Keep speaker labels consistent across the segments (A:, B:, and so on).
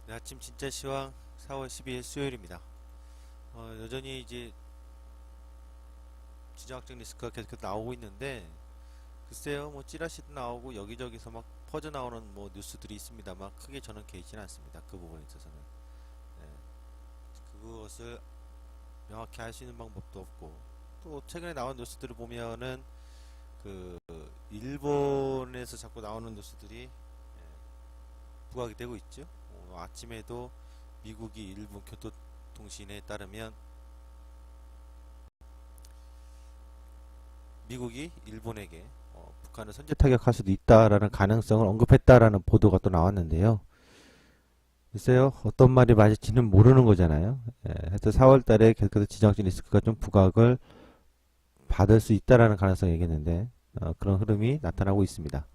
A: 네, 아침 진짜 시황 4월 12일 수요일입니다. 여전히 이제 지정학적 리스크가 계속 나오고 있는데, 글쎄요, 뭐 찌라시도 나오고 여기저기서 막 퍼져 나오는 뭐 뉴스들이 있습니다만 크게 저는 개의치는 않습니다. 그 부분에 있어서는. 네, 그것을 명확히 알 수 있는 방법도 없고, 또 최근에 나온 뉴스들을 보면은 그 일본에서 자꾸 나오는 뉴스들이 부각이 되고 있죠. 아침에도 미국이 일본 교토통신에 따르면 미국이 일본에게 북한을 선제 타격할 수도 있다라는 가능성을 언급했다라는 보도가 또 나왔는데요. 글쎄요, 어떤 말이 맞을지는 모르는 거잖아요. 하여튼 4월 달에 계속해서 지정학적 리스크가 좀 부각을 받을 수 있다라는 가능성을 얘기했는데, 그런 흐름이 나타나고 있습니다.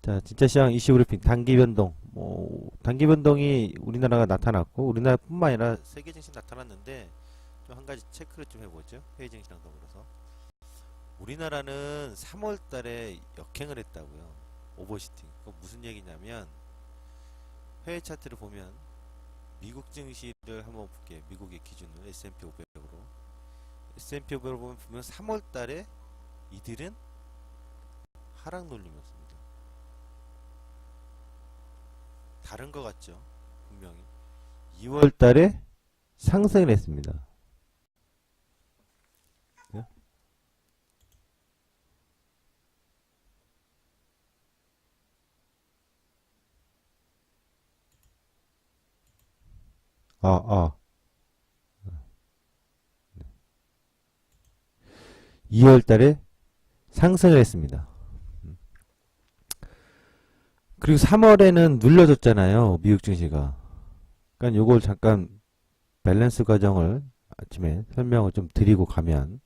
A: 자, 진짜 시황 이슈 브리핑 단기 변동. 단기 변동이 우리나라가 나타났고, 우리나라뿐만 아니라 세계 증시 나타났는데, 좀 한 가지 체크를 좀 해보죠. 회의 증시랑 더불어서. 우리나라는 3월 달에 역행을 했다고요. 오버시팅. 그거 무슨 얘기냐면, 회의 차트를 보면, 미국 증시를 한번 볼게요. 미국의 기준으로 S&P 500으로. S&P 500으로 보면 분명 3월 달에 이들은 하락 놀림이었습니다. 다른 것 같죠? 분명히. 2월 달에 상승을 했습니다. 네? 아, 아. 2월 달에 상승을 했습니다. 그리고 3월에는 눌려줬잖아요. 미국 증시가. 그러니까 요걸 잠깐 밸런스 과정을 아침에 설명을 좀 드리고 가면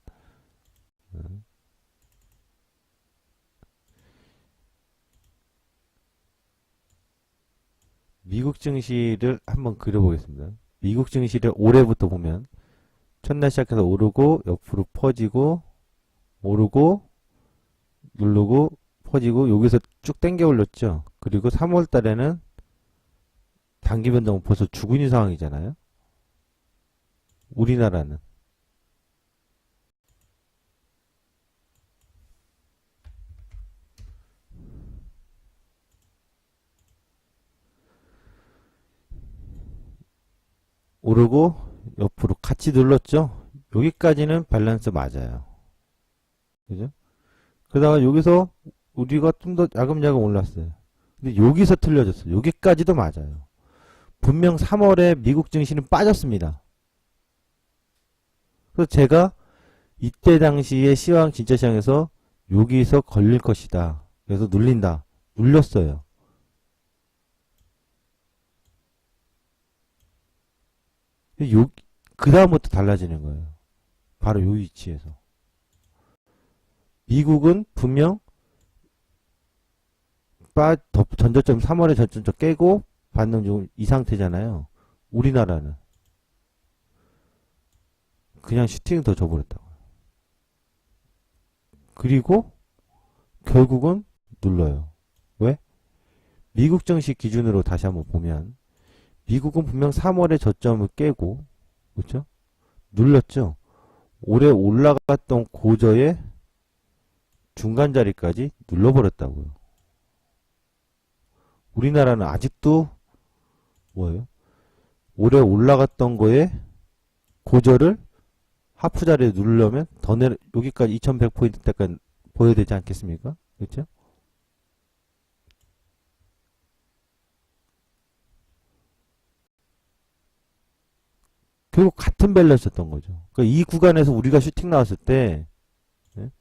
A: 미국 증시를 한번 그려보겠습니다. 미국 증시를 올해부터 보면 첫날 시작해서 오르고 옆으로 퍼지고 오르고 누르고 퍼지고 여기서 쭉 당겨 올렸죠. 그리고 3월 달에는 단기 변동은 벌써 죽은 있는 상황이잖아요. 우리나라는. 오르고 옆으로 같이 눌렀죠. 여기까지는 밸런스 맞아요. 그죠? 그러다가 여기서 우리가 좀 더 야금야금 올랐어요. 근데 여기서 틀려졌어요. 여기까지도 맞아요. 분명 3월에 미국 증시는 빠졌습니다. 그래서 제가 이때 당시에 시황 진짜 시황에서 여기서 걸릴 것이다. 그래서 눌린다. 눌렸어요. 그 다음부터 달라지는 거예요. 바로 요 위치에서. 미국은 분명 전저점 3월에 전저점 깨고 반등 중 이 상태잖아요. 우리나라는 그냥 슈팅 더 줘버렸다고. 그리고 결국은 눌러요. 왜? 미국 증시 기준으로 다시 한번 보면 미국은 분명 3월에 저점을 깨고 그렇죠? 눌렀죠. 올해 올라갔던 고저의 중간 자리까지 눌러버렸다고요. 우리나라는 아직도 뭐예요? 올해 올라갔던 거에 고저를 하프 자리에 누르려면 더 여기까지 2100포인트 때까지 보여야 되지 않겠습니까? 그렇죠? 결국 같은 밸런스였던 거죠. 그러니까 이 구간에서 우리가 슈팅 나왔을 때 네?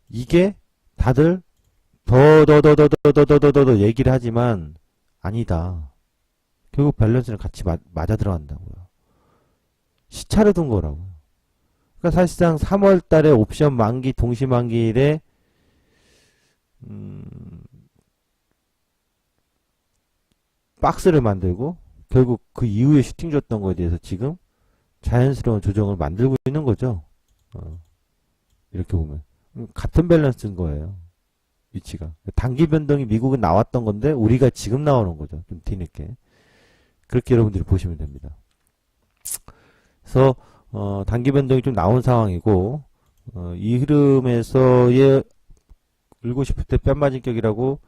A: 이게 다들 더 얘기를 하지만 아니다. 결국 밸런스는 같이 맞아 들어간다고요. 시차를 둔 거라고요. 그러니까 사실상 3월 달에 옵션 만기, 동시 만기일에 박스를 만들고 결국 그 이후에 슈팅 줬던 거에 대해서 지금 자연스러운 조정을 만들고 있는 거죠. 이렇게 보면 같은 밸런스인 거예요. 위치가. 단기 변동이 미국은 나왔던 건데 우리가 지금 나오는 거죠. 좀 뒤늦게. 그렇게 여러분들이 보시면 됩니다. 그래서 단기 변동이 좀 나온 상황이고 이 흐름에서의 울고 싶을 때 뺨 맞은 격이라고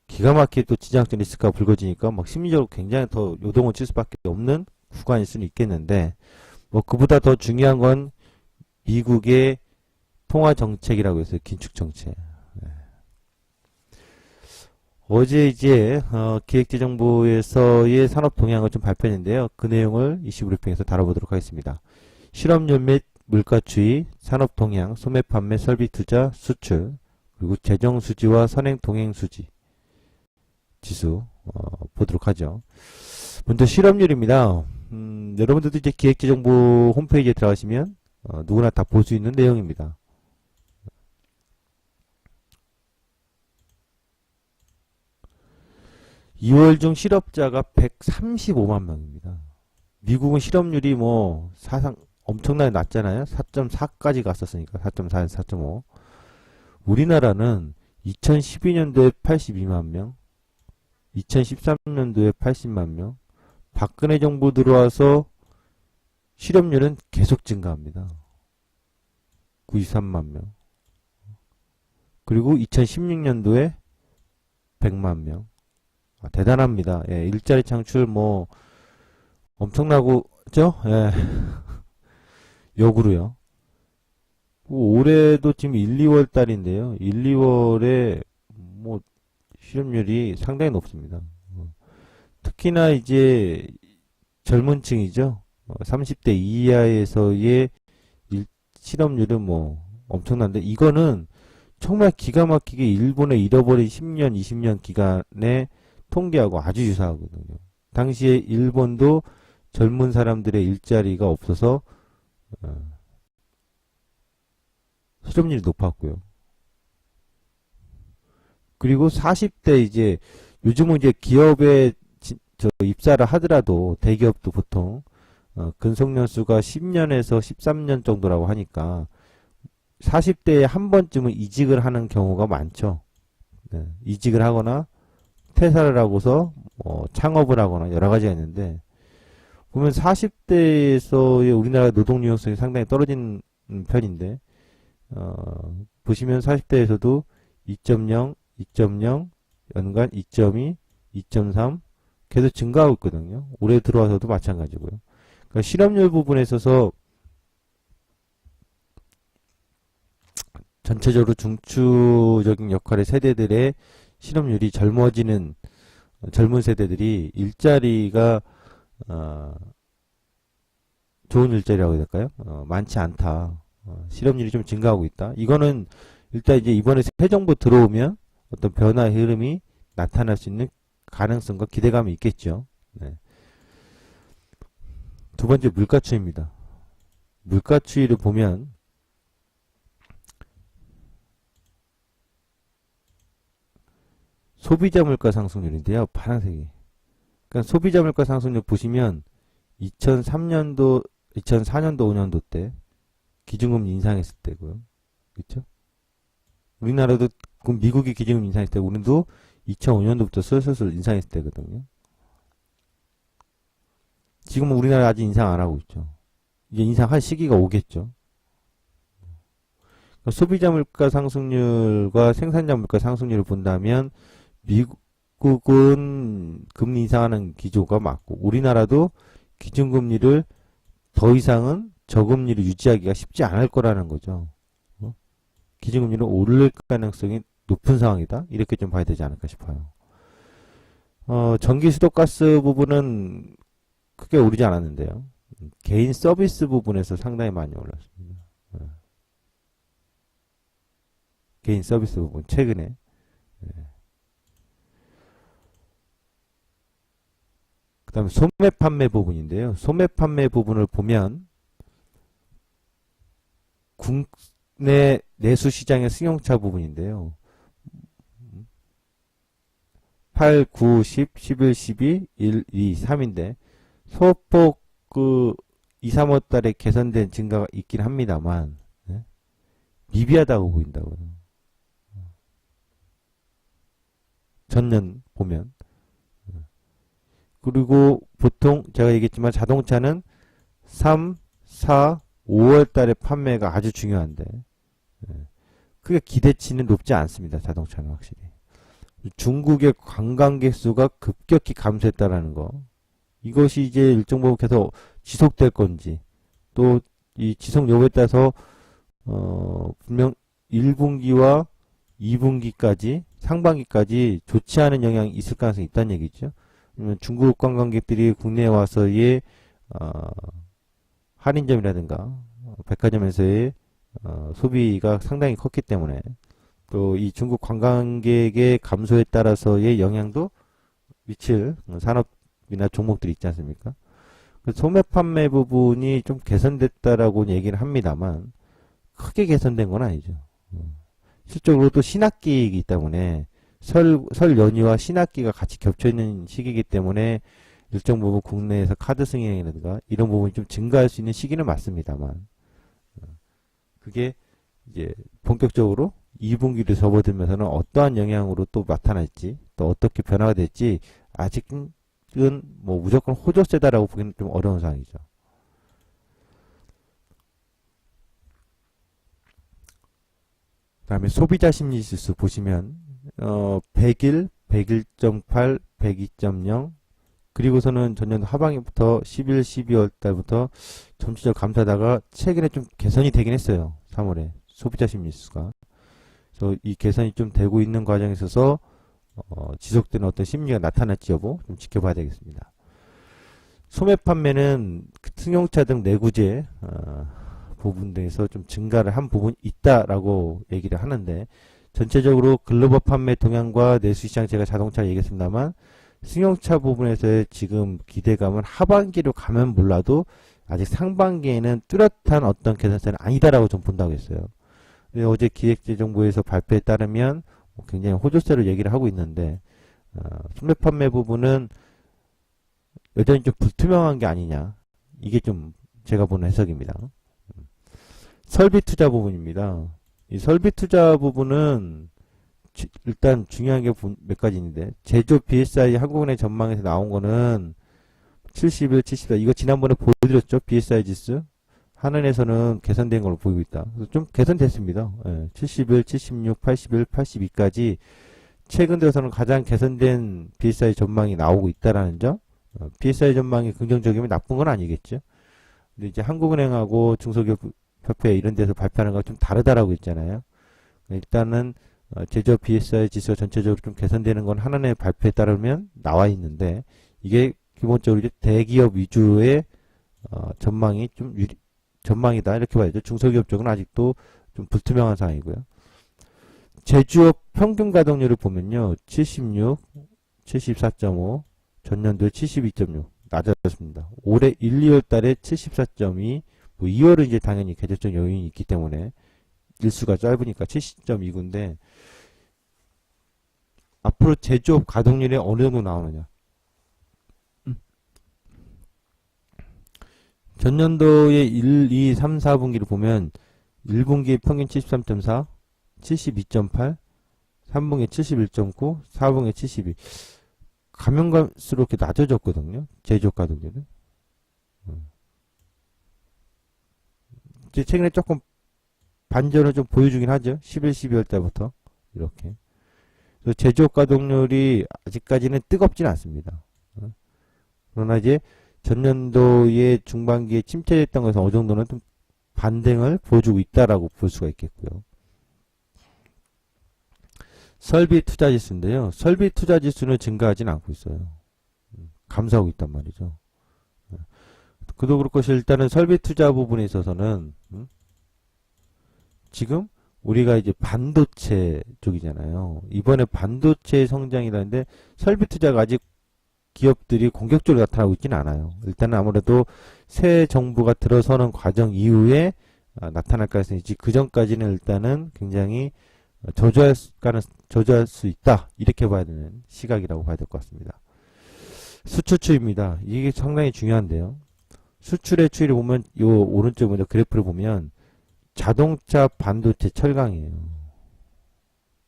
A: 기가 막히게 또 지정학적 리스크가 불거지니까 막 심리적으로 굉장히 더 요동을 칠 수밖에 없는 구간일 수는 있겠는데 뭐 그보다 더 중요한 건 미국의 통화 정책이라고 해서 긴축 정책. 네. 어제 이제 기획재정부에서의 산업 동향을 좀 발표했는데요. 그 내용을 이슈 브리핑에서 다뤄보도록 하겠습니다. 실업률 및 물가 추이, 산업 동향, 소매 판매, 설비 투자, 수출, 그리고 재정 수지와 선행 동행 수지 지수 보도록 하죠. 먼저 실업률입니다. 여러분들도 이제 기획재정부 홈페이지에 들어가시면 누구나 다 볼 수 있는 내용입니다. (2월) 중 실업자가 135만 명입니다. 미국은 실업률이 뭐 사상 엄청나게 낮잖아요. 4.4까지 갔었으니까 4.4에서 4.5. 우리나라는 2012년도에 82만 명, 2013년도에 80만 명, 박근혜 정부 들어와서 실업률은 계속 증가합니다. 93만 명. 그리고 2016년도에 100만 명. 대단합니다. 예, 일자리 창출 뭐 엄청나고죠? 예. 역으로요. 올해도 지금 1, 2월 달인데요. 1, 2월에 뭐 실업률이 상당히 높습니다. 특히나 이제 젊은 층이죠. 30대 이하에서의 실업률은 뭐 엄청난데 이거는 정말 기가 막히게 일본의 잃어버린 10년, 20년 기간의 통계하고 아주 유사하거든요. 당시에 일본도 젊은 사람들의 일자리가 없어서 실업률이 높았고요. 그리고 40대 이제 요즘은 이제 기업에 입사를 하더라도 대기업도 보통 근속연수가 10년에서 13년 정도라고 하니까 40대에 한 번쯤은 이직을 하는 경우가 많죠. 네, 이직을 하거나 퇴사를 하고서 창업을 하거나 여러 가지가 있는데 보면 40대에서의 우리나라 노동 유연성이 상당히 떨어진 편인데 보시면 40대에서도 2.0, 2.0, 연간 2.2, 2.3 계속 증가하고 있거든요. 올해 들어와서도 마찬가지고요. 그러니까 실업률 부분에 있어서 전체적으로 중추적인 역할의 세대들의 실업률이 젊어지는 젊은 세대들이 일자리가 좋은 일자리라고 해야 될까요? 많지 않다. 실업률이 좀 증가하고 있다. 이거는 일단 이제 이번에 새 정부 들어오면 어떤 변화의 흐름이 나타날 수 있는 가능성과 기대감이 있겠죠. 네. 두 번째 물가 추이입니다. 물가 추이를 보면 소비자 물가 상승률인데요. 파란색이. 그러니까 소비자 물가 상승률 보시면 2003년도, 2004년도, 5년도 때 기준금리 인상했을 때고요. 그렇죠? 우리나라도 미국이 기준금리 인상했을 때 우리도 2005년도부터 슬슬 인상했을 때거든요. 지금은 우리나라 아직 인상 안 하고 있죠. 이제 인상할 시기가 오겠죠. 그러니까 소비자 물가 상승률과 생산자 물가 상승률을 본다면 미국은 금리 인상하는 기조가 맞고 우리나라도 기준금리를 더 이상은 저금리를 유지하기가 쉽지 않을 거라는 거죠. 기준금리는 오를 가능성이 높은 상황이다. 이렇게 좀 봐야 되지 않을까 싶어요. 전기, 수도, 가스 부분은 크게 오르지 않았는데요. 개인 서비스 부분에서 상당히 많이 올랐습니다. 개인 서비스 부분 최근에. 그 다음에 소매 판매 부분인데요. 소매 판매 부분을 보면 국내 내수 시장의 승용차 부분인데요. 8, 9, 10, 11, 12, 1, 2, 3인데 소폭 2, 3월 달에 개선된 증가가 있긴 합니다만 미비하다고 보인다고요. 전년 보면. 그리고 보통 제가 얘기했지만 자동차는 3, 4, 5월 달에 판매가 아주 중요한데 크게 기대치는 높지 않습니다. 자동차는 확실히. 중국의 관광객 수가 급격히 감소했다라는 거. 이것이 이제 일정 부분 계속 지속될 건지 또 이 지속 여부에 따라서 분명 1분기와 2분기까지 상반기까지 좋지 않은 영향이 있을 가능성이 있다는 얘기죠. 중국 관광객들이 국내에 와서의 할인점이라든가 백화점에서의 소비가 상당히 컸기 때문에 또 이 중국 관광객의 감소에 따라서의 영향도 미칠 산업이나 종목들이 있지 않습니까? 소매 판매 부분이 좀 개선됐다라고 얘기를 합니다만 크게 개선된 건 아니죠. 실적으로 또 신학기이기 때문에 설 연휴와 신학기가 같이 겹쳐 있는 시기이기 때문에 일정 부분 국내에서 카드 승인이라든가 이런 부분이 좀 증가할 수 있는 시기는 맞습니다만 그게 이제 본격적으로 2분기를 접어들면서는 어떠한 영향으로 또 나타날지 또 어떻게 변화가 될지 아직은 뭐 무조건 호조세다라고 보기는 좀 어려운 상황이죠. 그 다음에 소비자 심리지수 보시면 100일, 101.8, 102.0 그리고서는 전년 하반기부터 11, 12월 달부터 점차적으로 감소하다가 최근에 좀 개선이 되긴 했어요. 3월에 소비자 심리지수가. 그래서 이 개선이 좀 되고 있는 과정에 있어서 지속되는 어떤 심리가 나타날지 여부 좀 지켜봐야 되겠습니다. 소매 판매는 승용차 등 내구재 부분 등에서 좀 증가를 한 부분이 있다라고 얘기를 하는데 전체적으로 글로벌 판매 동향과 내수시장 제가 자동차 얘기했습니다만 승용차 부분에서의 지금 기대감은 하반기로 가면 몰라도 아직 상반기에는 뚜렷한 어떤 개선세는 아니다라고 좀 본다고 했어요. 근데 어제 기획재정부에서 발표에 따르면 굉장히 호조세로 얘기를 하고 있는데 소매 판매 부분은 여전히 좀 불투명한 게 아니냐 이게 좀 제가 보는 해석입니다. 설비 투자 부분입니다. 이 설비 투자 부분은 일단 중요한 게 몇 가지 있는데 제조 BSI 한국은행 전망에서 나온 거는 71, 74 이거 지난번에 보여드렸죠. BSI 지수 한은에서는 개선된 걸로 보이고 있다. 그래서 좀 개선됐습니다. 71, 76, 81, 82까지 최근 들어서는 가장 개선된 BSI 전망이 나오고 있다라는 점. BSI 전망이 긍정적이면 나쁜 건 아니겠죠. 근데 이제 한국은행하고 중소기업협회 이런 데서 발표하는 거 좀 다르다라고 했잖아요. 일단은 제조 BSI 지수가 전체적으로 좀 개선되는 건 한은의 발표에 따르면 나와 있는데 이게 기본적으로 이제 대기업 위주의 전망이 좀 전망이다 이렇게 봐야죠. 중소기업 쪽은 아직도 좀 불투명한 상황이고요. 제조업 평균 가동률을 보면요. 76, 74.5, 전년도에 72.6 낮아졌습니다. 올해 1, 2월 달에 74.2, 뭐 2월은 이제 당연히 계절적 요인이 있기 때문에 일수가 짧으니까 70.29인데 앞으로 제조업 가동률이 어느 정도 나오느냐. 전년도의 1, 2, 3, 4분기를 보면 1분기 평균 73.4, 72.8, 3분기 71.9, 4분기 72. 가면 갈수록 이렇게 낮아졌거든요. 제조업 가동률은. 이제 최근에 조금 반전을 좀 보여주긴 하죠. 11, 12월 달부터 이렇게. 그래서 제조업 가동률이 아직까지는 뜨겁지는 않습니다. 그러나 이제 전년도의 중반기에 침체했던 것은 어느 정도는 좀 반등을 보여주고 있다라고 볼 수가 있겠고요. 설비 투자 지수인데요. 설비 투자 지수는 증가하진 않고 있어요. 감소하고 있단 말이죠. 그도 그럴 것이 일단은 설비 투자 부분에 있어서는 지금 우리가 이제 반도체 쪽이잖아요. 이번에 반도체 성장이라는데 설비 투자가 아직 기업들이 공격적으로 나타나고 있지는 않아요. 일단은 아무래도 새 정부가 들어서는 과정 이후에 나타날 가능성이 있지. 그 전까지는 일단은 굉장히 저조할 수 있다. 이렇게 봐야 되는 시각이라고 봐야 될 것 같습니다. 수출 추이입니다. 이게 상당히 중요한데요. 수출의 추이를 보면 이 오른쪽 먼저 그래프를 보면 자동차, 반도체, 철강이에요.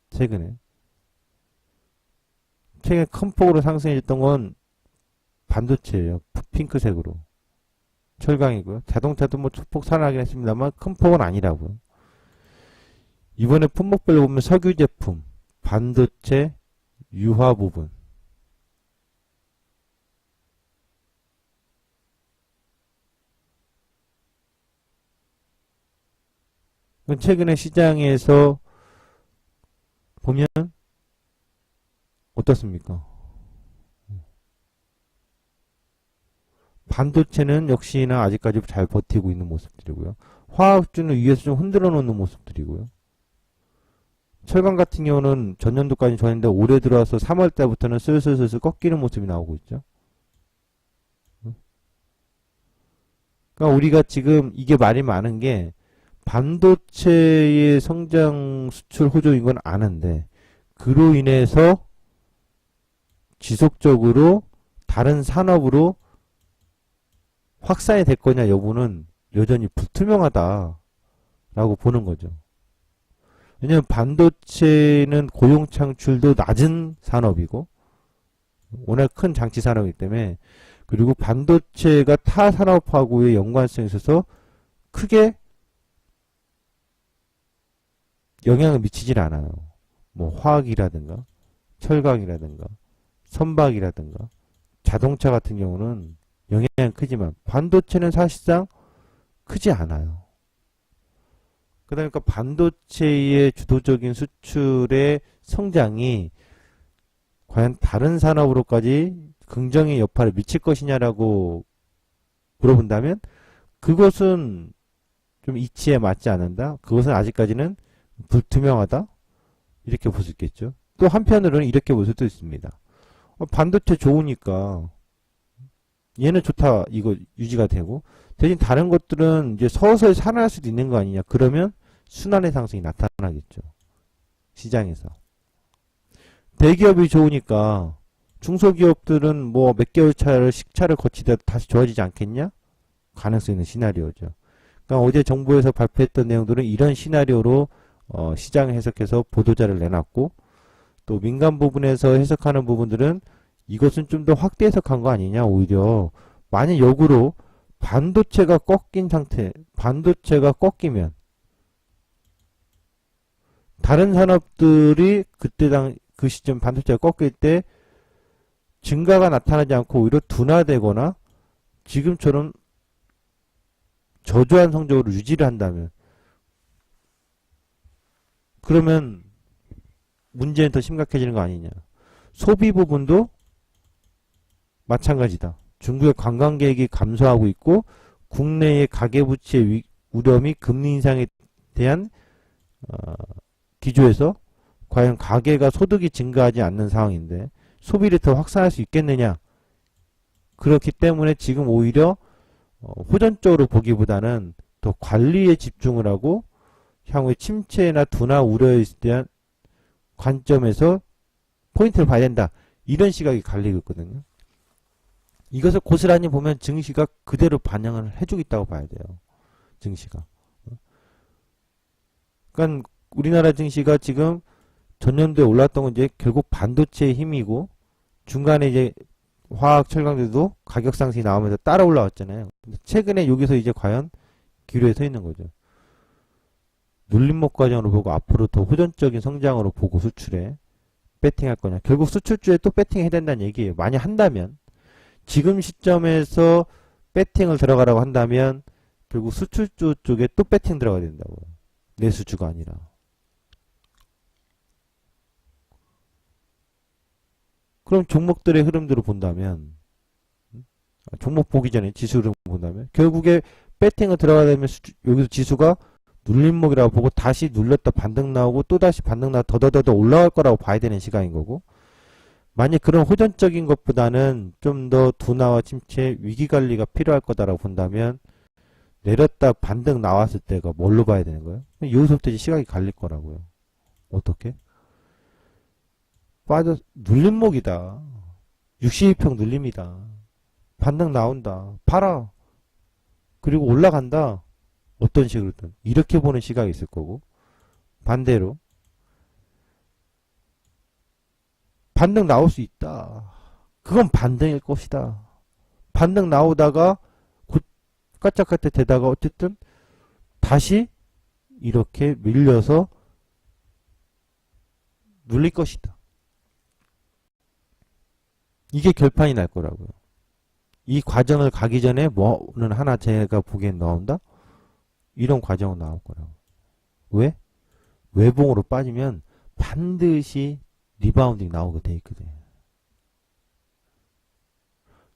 A: 최근에. 최근에 큰 폭으로 상승했던 건 반도체예요. 핑크색으로. 철강이고요. 자동차도 뭐 소폭 살아나긴 했습니다만 큰 폭은 아니라고요. 이번에 품목별로 보면 석유 제품, 반도체, 유화 부분. 최근에 시장에서 보면 어떻습니까? 반도체는 역시나 아직까지 잘 버티고 있는 모습들이고요. 화학주는 위에서 좀 흔들어 놓는 모습들이고요. 철강 같은 경우는 전년도까지 좋았는데 올해 들어와서 3월 달부터는 슬슬 꺾이는 모습이 나오고 있죠. 그러니까 우리가 지금 이게 말이 많은 게 반도체의 성장 수출 호조인 건 아는데 그로 인해서 지속적으로 다른 산업으로 확산이 될 거냐 여부는 여전히 불투명하다라고 보는 거죠. 왜냐하면 반도체는 고용 창출도 낮은 산업이고 워낙 큰 장치 산업이기 때문에 그리고 반도체가 타 산업하고의 연관성이 있어서 크게 영향을 미치질 않아요. 뭐 화학이라든가 철강이라든가 선박이라든가 자동차 같은 경우는 영향은 크지만 반도체는 사실상 크지 않아요. 그러니까 반도체의 주도적인 수출의 성장이 과연 다른 산업으로까지 긍정의 여파를 미칠 것이냐라고 물어본다면 그것은 좀 이치에 맞지 않는다. 그것은 아직까지는 불투명하다. 이렇게 볼 수 있겠죠. 또 한편으로는 이렇게 볼 수도 있습니다. 반도체 좋으니까 얘는 좋다. 이거 유지가 되고 대신 다른 것들은 이제 서서히 살아날 수도 있는 거 아니냐. 그러면 순환의 상승이 나타나겠죠. 시장에서. 대기업이 좋으니까 중소기업들은 뭐 몇 개월 차를 식차를 거치다 다시 좋아지지 않겠냐? 가능성 있는 시나리오죠. 그러니까 어제 정부에서 발표했던 내용들은 이런 시나리오로 시장을 해석해서 보도자를 내놨고 또 민간 부분에서 해석하는 부분들은 이것은 좀 더 확대 해석한 거 아니냐. 오히려 만약 역으로 반도체가 꺾인 상태, 반도체가 꺾이면 다른 산업들이 그 시점 반도체가 꺾일 때 증가가 나타나지 않고 오히려 둔화되거나 지금처럼 저조한 성적으로 유지를 한다면 그러면 문제는 더 심각해지는 거 아니냐. 소비 부분도 마찬가지다. 중국의 관광객이 감소하고 있고 국내의 가계부채 우려미 금리 인상에 대한 기조에서 과연 가계가 소득이 증가하지 않는 상황인데 소비를 더 확산할 수 있겠느냐. 그렇기 때문에 지금 오히려 호전적으로 보기보다는 더 관리에 집중을 하고 향후에 침체나 둔화 우려에 대한 관점에서 포인트를 봐야 된다. 이런 시각이 갈리고 있거든요. 이것을 고스란히 보면 증시가 그대로 반영을 해주고 있다고 봐야 돼요. 증시가. 그러니까 우리나라 증시가 지금 전년도에 올랐던 건 이제 결국 반도체의 힘이고 중간에 이제 화학 철강들도 가격 상승이 나오면서 따라 올라왔잖아요. 근데 최근에 여기서 이제 과연 기로에 서 있는 거죠. 눌림목 과정으로 보고 앞으로 더 호전적인 성장으로 보고 수출에 배팅할 거냐. 결국 수출주에 또 배팅해야 된다는 얘기예요. 만약 한다면 지금 시점에서 배팅을 들어가라고 한다면 결국 수출주 쪽에 또 배팅 들어가야 된다고요. 내수주가 아니라. 그럼 종목들의 흐름들을 본다면 종목 보기 전에 지수 흐름을 본다면 결국에 배팅을 들어가야 되면 여기서 지수가 눌림목이라고 보고 다시 눌렸다 반등 나오고 또다시 반등 나와 더더더 올라갈 거라고 봐야 되는 시간인 거고 만약 그런 호전적인 것보다는 좀 더 둔화와 침체 위기관리가 필요할 거다라고 본다면 내렸다 반등 나왔을 때가 뭘로 봐야 되는 거예요? 여기서부터 이제 시각이 갈릴 거라고요. 어떻게? 눌림목이다. 62평 눌림이다. 반등 나온다. 팔아. 그리고 올라간다. 어떤 식으로든. 이렇게 보는 시각이 있을 거고 반대로 반등 나올 수 있다. 그건 반등일 것이다. 반등 나오다가 곧 까짝까짝 되다가 어쨌든 다시 이렇게 밀려서 눌릴 것이다. 이게 결판이 날 거라고요. 이 과정을 가기 전에 뭐는 하나 제가 보기엔 나온다? 이런 과정은 나올 거라고. 왜? 외봉으로 빠지면 반드시 리바운딩 나오게 돼 있거든.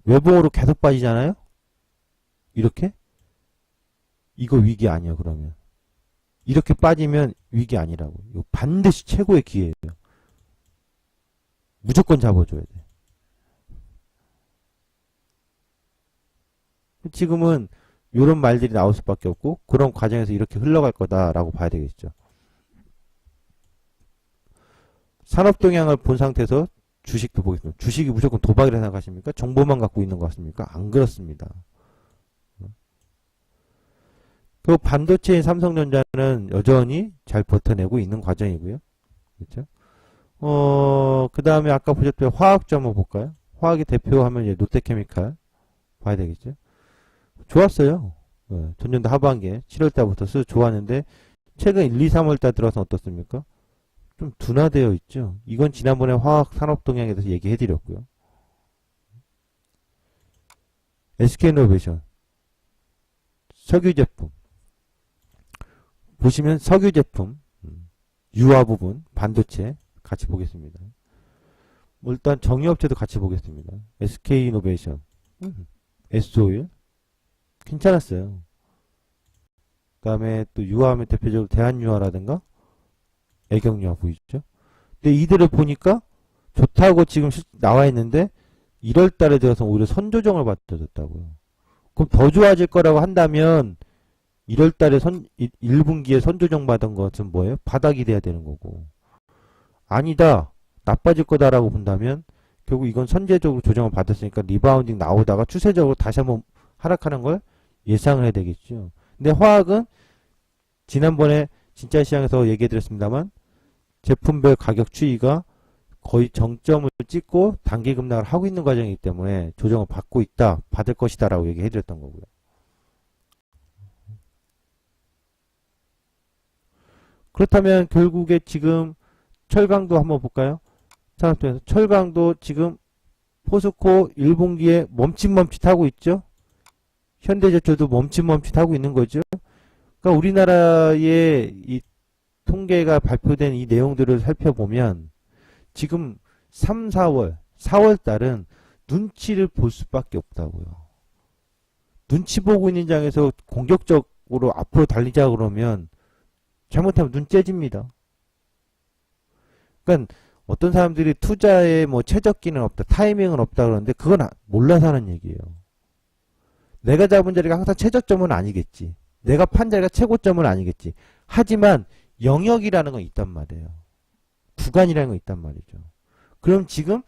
A: 외봉으로 계속 빠지잖아요? 이렇게? 이거 위기 아니야, 그러면. 이렇게 빠지면 위기 아니라고. 이거 반드시 최고의 기회예요. 무조건 잡아줘야 돼. 지금은 이런 말들이 나올 수밖에 없고 그런 과정에서 이렇게 흘러갈 거다라고 봐야 되겠죠. 산업 동향을 본 상태에서 주식도 보겠습니다. 주식이 무조건 도박이라 생각하십니까? 정보만 갖고 있는 것 같습니까? 안 그렇습니다. 그 반도체인 삼성전자는 여전히 잘 버텨내고 있는 과정이고요. 그렇죠? 그 다음에 아까 보셨던 화학주 한번 볼까요? 화학의 대표하면 이제 롯데케미칼 봐야 되겠죠. 좋았어요. 전년도 하반기에 7월달부터 쓱 좋았는데 최근 1, 2, 3월달 들어서 어떻습니까? 좀 둔화되어 있죠. 이건 지난번에 화학 산업 동향에 대해서 얘기해 드렸고요. SK이노베이션 석유 제품 보시면 석유 제품 유화 부분 반도체 같이 보겠습니다. 일단 정유업체도 같이 보겠습니다. SK이노베이션 S오일 괜찮았어요. 그 다음에 또 유화하면 대표적으로 대한유화라든가 애경유화 보이죠? 근데 이들을 보니까 좋다고 지금 나와 있는데 1월 달에 들어서 오히려 선조정을 받아줬다고요. 그럼 더 좋아질 거라고 한다면 1월 달에 1분기에 선조정 받은 것은 뭐예요? 바닥이 돼야 되는 거고. 아니다. 나빠질 거다라고 본다면 결국 이건 선제적으로 조정을 받았으니까 리바운딩 나오다가 추세적으로 다시 한번 하락하는 걸 예상을 해야 되겠죠. 근데 화학은 지난번에 진짜 시장에서 얘기해 드렸습니다만 제품별 가격 추이가 거의 정점을 찍고 단기 급락을 하고 있는 과정이기 때문에 조정을 받고 있다, 받을 것이다 라고 얘기해 드렸던 거고요. 그렇다면 결국에 지금 철강도 한번 볼까요? 산업동에서 철강도 지금 포스코 1분기에 멈칫멈칫하고 있죠. 현대제철도 멈칫멈칫하고 있는 거죠. 그러니까 우리나라의 이 통계가 발표된 이 내용들을 살펴보면 지금 3, 4월, 4월 달은 눈치를 볼 수밖에 없다고요. 눈치 보고 있는 장에서 공격적으로 앞으로 달리자 그러면 잘못하면 눈 째집니다. 그러니까 어떤 사람들이 투자에 뭐 최적기는 없다, 타이밍은 없다 그러는데 그건 몰라서 하는 얘기예요. 내가 잡은 자리가 항상 최저점은 아니겠지. 내가 판 자리가 최고점은 아니겠지. 하지만 영역이라는 건 있단 말이에요. 구간이라는 건 있단 말이죠. 그럼 지금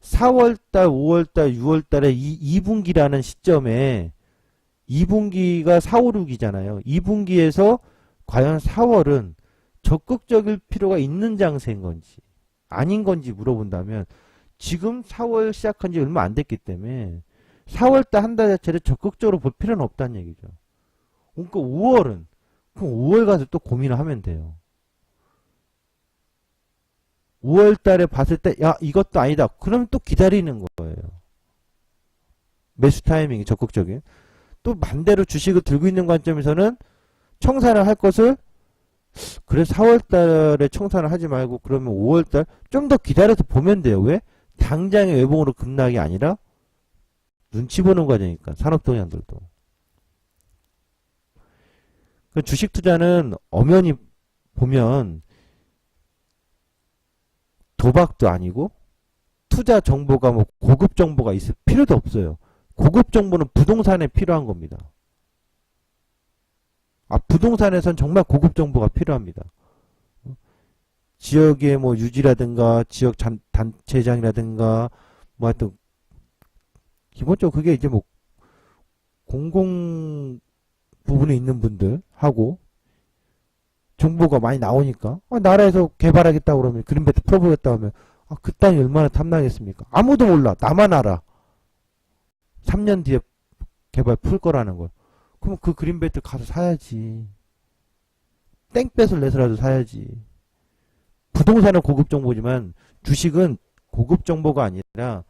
A: 4월달, 5월달, 6월달에 이 2분기라는 시점에 2분기가 4, 5, 6이잖아요. 2분기에서 과연 4월은 적극적일 필요가 있는 장세인 건지 아닌 건지 물어본다면 지금 4월 시작한 지 얼마 안 됐기 때문에 4월달 한 달 자체를 적극적으로 볼 필요는 없다는 얘기죠. 그러니까 5월은 그럼 5월 가서 또 고민을 하면 돼요. 5월 달에 봤을 때 야 이것도 아니다. 그러면 또 기다리는 거예요. 매수 타이밍이 적극적인. 또 반대로 주식을 들고 있는 관점에서는 청산을 할 것을 그래 4월 달에 청산을 하지 말고 그러면 5월 달 좀 더 기다려서 보면 돼요. 왜? 당장의 외봉으로 급락이 아니라 눈치 보는 과정이니까 산업동향들도. 그 주식 투자는 엄연히 보면 도박도 아니고 투자 정보가 뭐 고급 정보가 있을 필요도 없어요. 고급 정보는 부동산에 필요한 겁니다. 부동산에선 정말 고급 정보가 필요합니다. 지역의 뭐 유지라든가 지역 단체장이라든가 뭐 하여튼 기본적으로 그게 이제 뭐 공공 부분에 있는 분들하고 정보가 많이 나오니까 나라에서 개발하겠다고 그러면 그린벨트 풀어보겠다 하면 아, 그 땅이 얼마나 탐나겠습니까? 아무도 몰라. 나만 알아. 3년 뒤에 개발 풀 거라는 걸. 그럼 그 그린벨트 가서 사야지. 땡볕을 내서라도 사야지. 부동산은 고급 정보지만 주식은 고급 정보가 아니라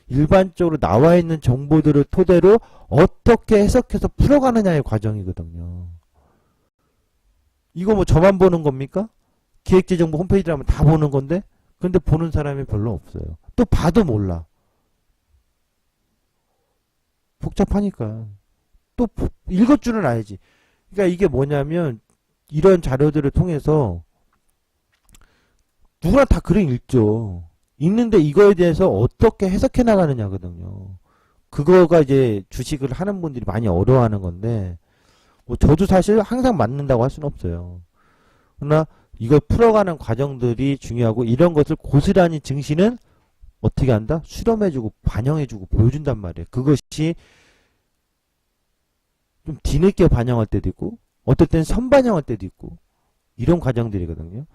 A: 일반적으로 나와 있는 정보들을 토대로 어떻게 해석해서 풀어가느냐의 과정이거든요. 이거 뭐 저만 보는 겁니까? 기획재정부 홈페이지라면 다 보는 건데, 근데 보는 사람이 별로 없어요. 또 봐도 몰라. 복잡하니까. 또 읽을 줄은 알지. 그러니까 이게 뭐냐면 이런 자료들을 통해서 누구나 다 글을 읽죠. 읽는데 이거에 대해서 어떻게 해석해 나가느냐거든요. 그거가 이제 주식을 하는 분들이 많이 어려워하는 건데, 뭐 저도 사실 항상 맞는다고 할 수는 없어요. 그러나 이걸 풀어가는 과정들이 중요하고, 이런 것을 고스란히 증시는 어떻게 한다? 수렴해주고 반영해주고 보여준단 말이에요. 그것이 좀 뒤늦게 반영할 때도 있고, 어떨 땐 선반영할 때도 있고, 이런 과정들이거든요.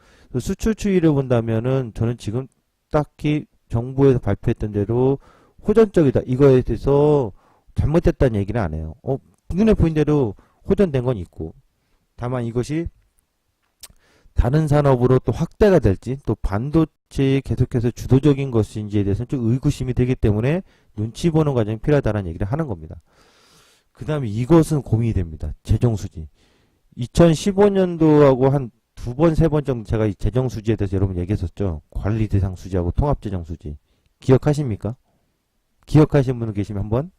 A: 수출 추이를 본다면은 저는 지금 딱히 정부에서 발표했던 대로 호전적이다, 이거에 대해서 잘못됐다는 얘기는 안 해요. 눈에 보인 대로 호전된 건 있고, 다만 이것이 다른 산업으로 또 확대가 될지, 또 반도체에 계속해서 주도적인 것인지에 대해서는 좀 의구심이 들기 때문에 눈치 보는 과정이 필요하다는 얘기를 하는 겁니다. 그 다음에 이것은 고민이 됩니다. 재정수지. 2015년도하고 한 두 번, 세 번 정도 제가 이 재정수지에 대해서 여러분 얘기했었죠. 관리대상수지하고 통합재정수지. 기억하십니까? 기억하시는 분 계시면 한번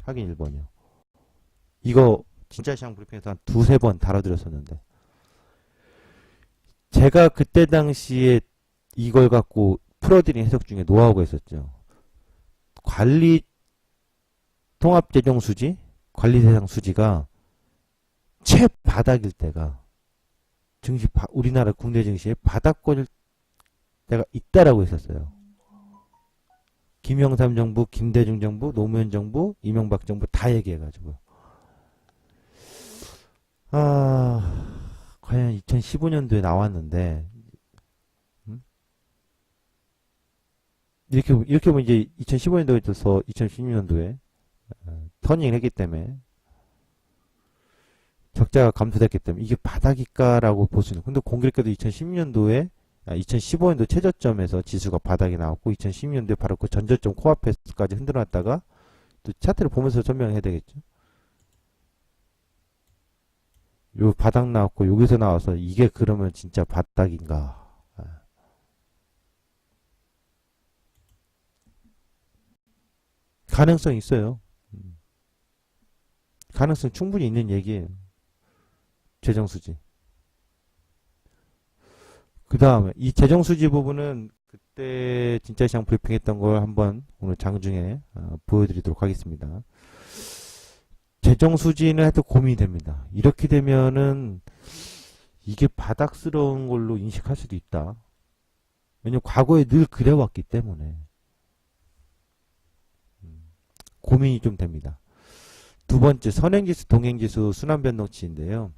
A: 확인 1번이요. 이거 진짜 시장 브리핑에서 한 두세 번 다뤄드렸었는데, 제가 그때 당시에 이걸 갖고 풀어드린 해석 중에 노하우가 있었죠. 관리 통합재정수지, 관리대상수지가 최바닥일 때가 우리나라 국내 증시에 바닥권일 때가 있다라고 했었어요. 김영삼 정부, 김대중 정부, 노무현 정부, 이명박 정부 다 얘기해가지고. 과연 2015년도에 나왔는데, 이렇게 보면 이제 2015년도에 있어서 2016년도에 터닝을 했기 때문에, 적자가 감소됐기 때문에 이게 바닥일까라고 볼 수 있는. 근데 공교롭게도 2015년도 최저점에서 지수가 바닥이 나왔고, 2016년도에 바로 그 전저점 코앞에서까지 흔들어놨다가, 또 차트를 보면서 설명해야 되겠죠. 요 바닥 나왔고 여기서 나와서 이게 그러면 진짜 바닥인가? 가능성 있어요. 가능성 충분히 있는 얘기예요. 재정수지. 그 다음에 이 재정수지 부분은 그때 진짜 시장 브리핑했던 걸 한번 오늘 장중에 보여드리도록 하겠습니다. 재정수지는 하여튼 고민이 됩니다. 이렇게 되면은 이게 바닥스러운 걸로 인식할 수도 있다. 왜냐면 과거에 늘 그래왔기 때문에 고민이 좀 됩니다. 두 번째, 선행지수, 동행지수, 순환변동치인데요.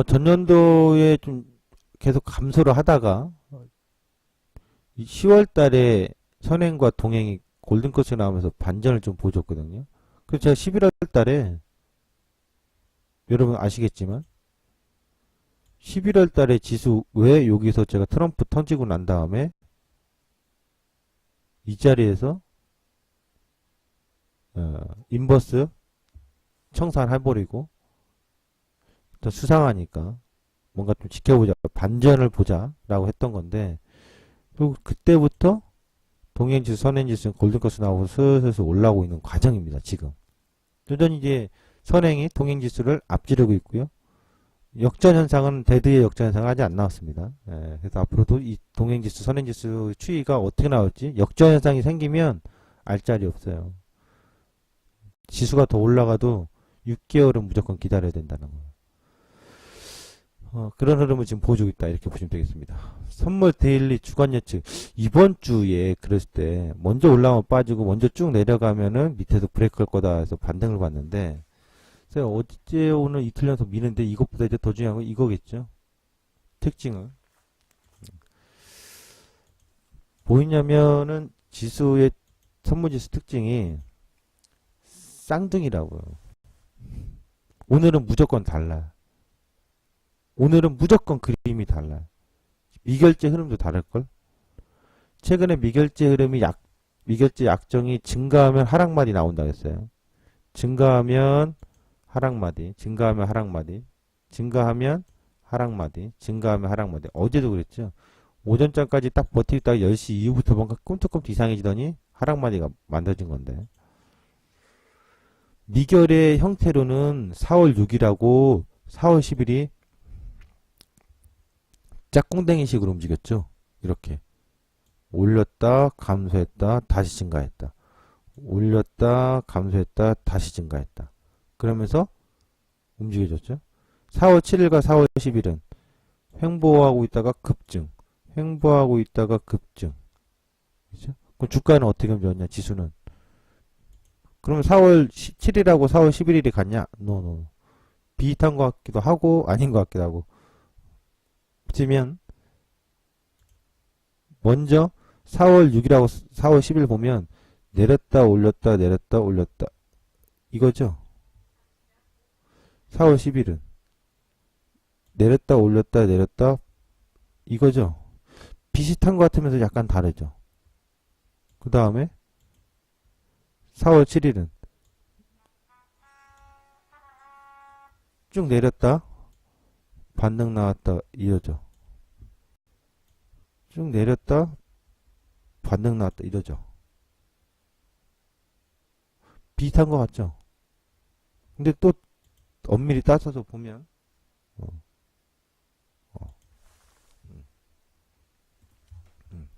A: 전년도에 좀 계속 감소를 하다가 10월 달에 선행과 동행이 골든커스 나오면서 반전을 좀 보여줬거든요. 그래서 제가 11월 달에, 여러분 아시겠지만 11월 달에 지수 왜 여기서 제가 트럼프 던지고 난 다음에 이 자리에서 인버스 청산해버리고 더 수상하니까 뭔가 좀 지켜보자, 반전을 보자 라고 했던 건데, 그리고 그때부터 동행지수, 선행지수, 골든커스 나오고 슬슬 올라오고 있는 과정입니다. 지금 여전히 이제 선행이 동행지수를 앞지르고 있고요. 역전현상은, 데드의 역전현상은 아직 안 나왔습니다. 그래서 앞으로도 이 동행지수, 선행지수 추이가 어떻게 나올지, 역전현상이 생기면 알 자리 없어요. 지수가 더 올라가도 6개월은 무조건 기다려야 된다는 거예요. 그런 흐름을 지금 보여주고 있다, 이렇게 보시면 되겠습니다. 선물 데일리 주간 예측. 이번 주에 그랬을 때 먼저 올라오면 빠지고 먼저 쭉 내려가면은 밑에서 브레이크 할 거다 해서 반등을 봤는데, 제가 어제 오늘 이틀 연속 미는데, 이것보다 이제 더 중요한 건 이거겠죠. 특징을 뭐냐면은 지수의 선무지수 특징이 쌍둥이라고요. 오늘은 무조건 달라. 오늘은 무조건 그림이 달라. 미결제 흐름도 다를걸? 최근에 미결제 미결제 약정이 증가하면 하락마디 나온다고 했어요. 증가하면 하락마디, 증가하면 하락마디, 증가하면 하락마디, 증가하면 하락마디. 어제도 그랬죠. 오전장까지 딱 버티다가 10시 이후부터 뭔가 꿈틀꿈틀 이상해지더니 하락마디가 만들어진 건데. 미결의 형태로는 4월 6일하고 4월 10일이 짝꿍댕이식으로 움직였죠. 이렇게. 올렸다, 감소했다, 다시 증가했다. 올렸다, 감소했다, 다시 증가했다. 그러면서 움직여졌죠. 4월 7일과 4월 10일은 횡보하고 있다가 급증, 횡보하고 있다가 급증. 그렇죠? 그럼 주가는 어떻게 움직였냐, 지수는. 그러면 4월 7일하고 4월 11일이 같냐? 노. 비슷한 것 같기도 하고 아닌 것 같기도 하고. 붙이면 먼저 4월 6일하고 4월 10일 보면 내렸다 올렸다 내렸다 올렸다 이거죠. 4월 10일은 내렸다 올렸다 내렸다 이거죠. 비슷한 것 같으면서 약간 다르죠. 그 다음에 4월 7일은 쭉 내렸다 반등 나왔다 이러죠. 쭉 내렸다 반등 나왔다 이러죠. 비슷한 것 같죠. 근데 또 엄밀히 따져서 보면 어, 어, 음, 음.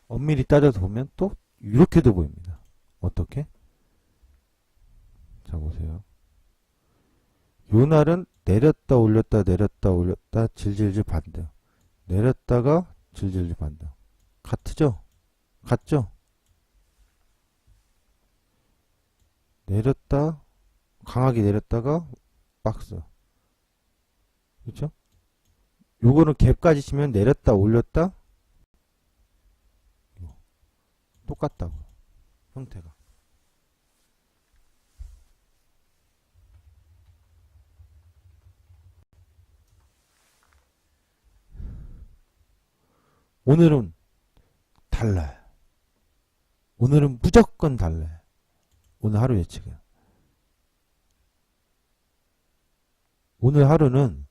A: 엄밀히 따져서 보면 또 이렇게도 보입니다. 어떻게? 자 보세요. 요 날은 내렸다 올렸다 내렸다 올렸다 질질질 반등. 내렸다가 질질질 반등. 같죠? 같죠? 내렸다 강하게 내렸다가 박스. 그렇죠? 요거는 갭까지 치면 내렸다 올렸다 똑같다고 형태가. 오늘은 달라요. 오늘은 무조건 달라요. 오늘 하루 예측은. 오늘 하루는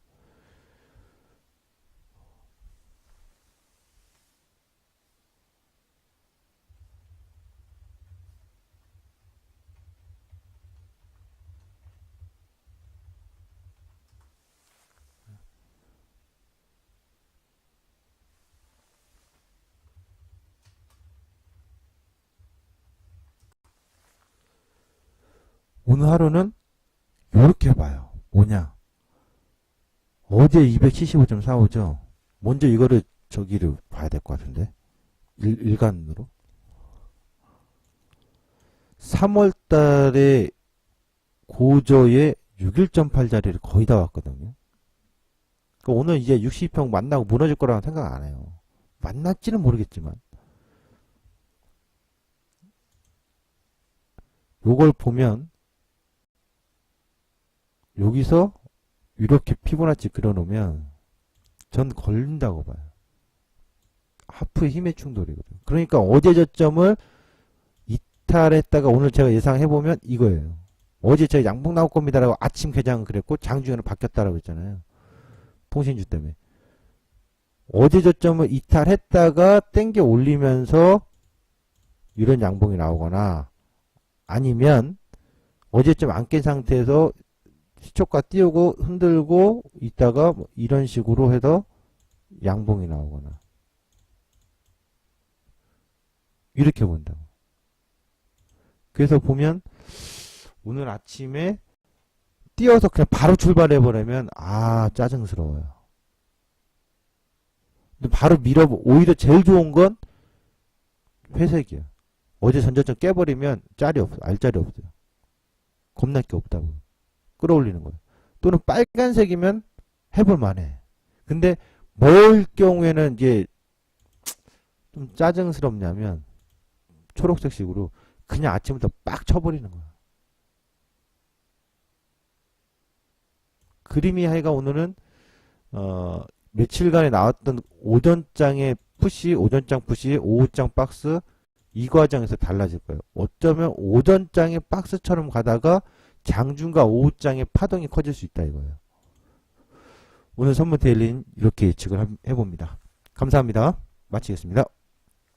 A: 오늘 하루는 이렇게 봐요. 뭐냐? 어제 275.45죠. 먼저 이거를 저기를 봐야 될 것 같은데. 일간으로. 3월 달에 고저의 61.8 자리를 거의 다 왔거든요. 그러니까 오늘 이제 60평 만나고 무너질 거라고 생각 안 해요. 만날지는 모르겠지만. 요걸 보면 여기서 이렇게 피보나치 그려놓으면 전 걸린다고 봐요. 하프의 힘의 충돌이거든요. 그러니까 어제 저점을 이탈했다가 오늘 제가 예상해보면 이거예요. 어제 제가 양봉 나올 겁니다라고 아침 개장은 그랬고 장중에는 바뀌었다라고 했잖아요. 통신주 때문에. 어제 저점을 이탈했다가 땡겨 올리면서 이런 양봉이 나오거나 아니면 어제쯤 안 깬 상태에서 시초가 띄우고 흔들고 있다가 뭐 이런 식으로 해서 양봉이 나오거나 이렇게 본다고. 그래서 보면 오늘 아침에 띄어서 그냥 바로 출발해버리면 짜증스러워요. 근데 바로 오히려 제일 좋은 건 회색이야. 어제 전저점 깨버리면 짤이 없어. 알짤이 없어요. 겁날 게 없다고. 끌어올리는 거예요. 또는 빨간색이면 해볼 만해. 근데 뭘 경우에는 이제 좀 짜증스럽냐면 초록색식으로 그냥 아침부터 빡 쳐버리는 거야. 그림이 하여가 오늘은 며칠간에 나왔던 오전장의 푸시, 오전장 푸시, 오후장 박스 이 과정에서 달라질 거예요. 어쩌면 오전장의 박스처럼 가다가 장중과 오후장의 파동이 커질 수 있다 이거예요. 오늘 선물 데일리는 이렇게 예측을 해봅니다. 감사합니다. 마치겠습니다.